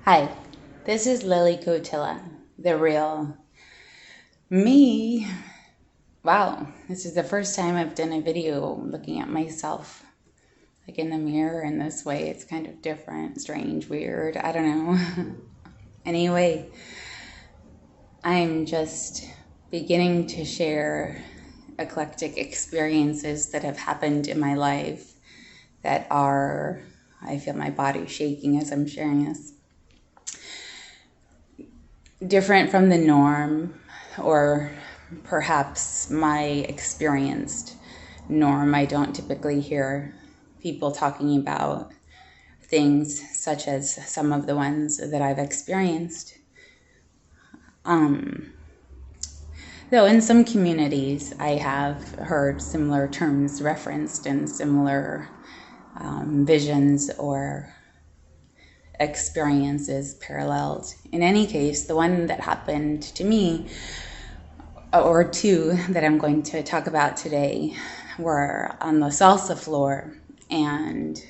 Hi, this is Lily Cotilla, the real me. Wow, this is the first time I've done a video looking at myself like in the mirror in this way. It's kind of different, strange, weird, I don't know. Anyway, I'm just beginning to share eclectic experiences that have happened in my life that are, I feel my body shaking as I'm sharing this, different from the norm, or perhaps my experienced norm. I don't typically hear people talking about things such as some of the ones that I've experienced. Though in some communities I have heard similar terms referenced and similar visions or experiences paralleled. In any case, the one that happened to me, or two that I'm going to talk about today, were on the salsa floor, and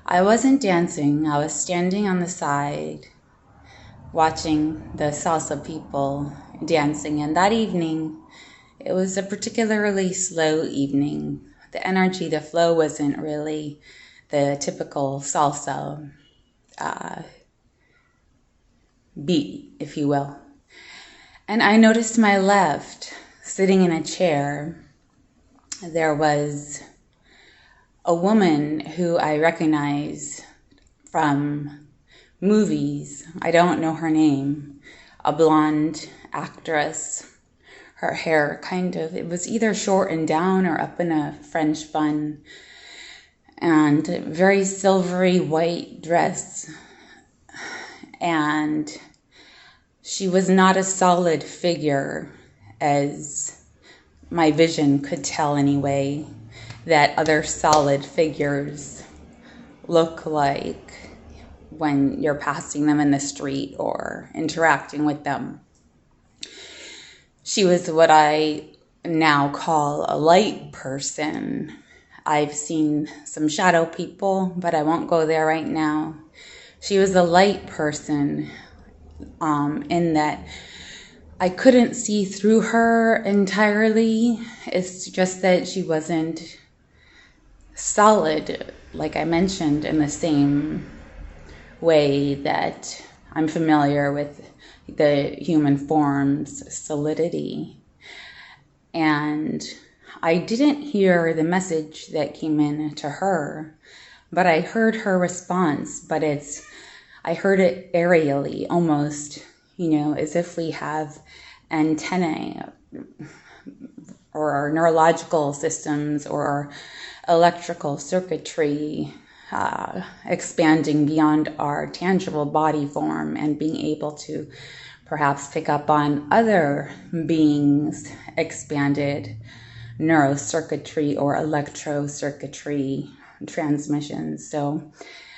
I wasn't dancing. I was standing on the side watching the salsa people dancing, and that evening it was a particularly slow evening. The energy, the flow wasn't really the typical salsa beat, if you will. And I noticed to my left, sitting in a chair, there was a woman who I recognize from movies. I don't know her name. A blonde actress. Her hair it was either short and down or up in a French bun. And very silvery white dress. And she was not a solid figure, as my vision could tell anyway, that other solid figures look like when you're passing them in the street or interacting with them. She was what I now call a light person. I've seen some shadow people, but I won't go there right now. She was a light person in that I couldn't see through her entirely. It's just that she wasn't solid, like I mentioned, in the same way that I'm familiar with the human form's solidity. And I didn't hear the message that came in to her, but I heard her response. But I heard it aerially, almost, as if we have antennae or our neurological systems or our electrical circuitry expanding beyond our tangible body form and being able to perhaps pick up on other beings' expanded neurocircuitry or electrocircuitry transmissions. So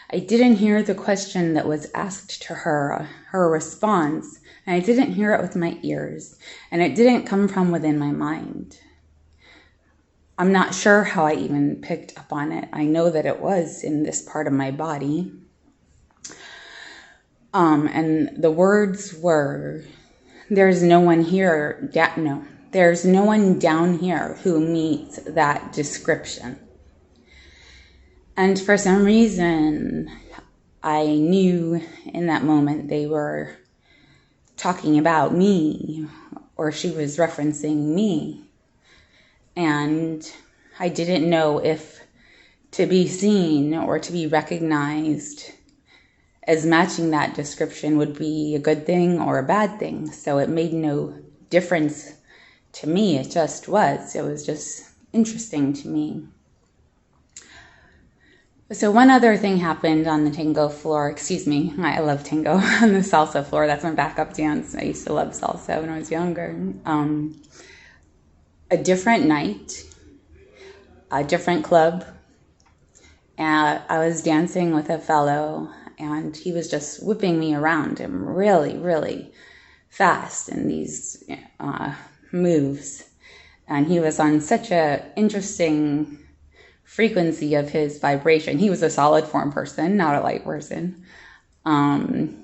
I didn't hear the question that was asked to her response, and I didn't hear it with my ears, and it didn't come from within my mind. I'm not sure how I even picked up on it. I know that it was in this part of my body. And the words were, there's no one down here who meets that description. And for some reason, I knew in that moment they were talking about me, or she was referencing me. And I didn't know if to be seen or to be recognized as matching that description would be a good thing or a bad thing. So it made no difference to me. It just was. It was just interesting to me. So one other thing happened on the tango floor. I love tango. On the salsa floor. That's my backup dance. I used to love salsa when I was younger. A different night, a different club, and I was dancing with a fellow, and he was just whipping me around him really, really fast in these moves. And he was on such a interesting frequency of his vibration. He was a solid form person, not a light person. And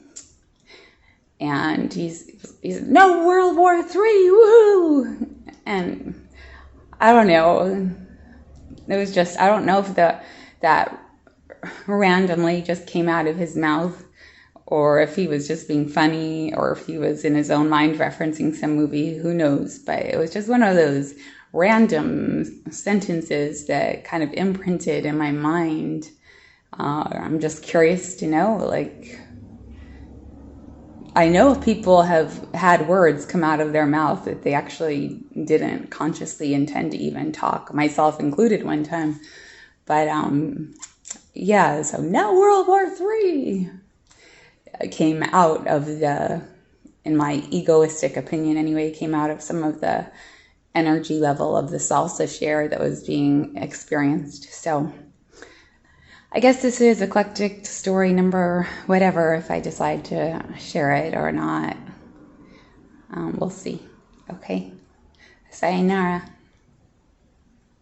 he's no World War III, woohoo! And I don't know. It was just, I don't know if that randomly just came out of his mouth, or if he was just being funny, or if he was in his own mind referencing some movie, who knows. But it was just one of those random sentences that kind of imprinted in my mind. I'm just curious to know, like, I know people have had words come out of their mouth that they actually didn't consciously intend to even talk, myself included one time. But yeah, so no World War III came out of in my egoistic opinion anyway, came out of some of the energy level of the salsa share that was being experienced. So I guess this is eclectic story number whatever, if I decide to share it or not. We'll see. Okay. Sayonara.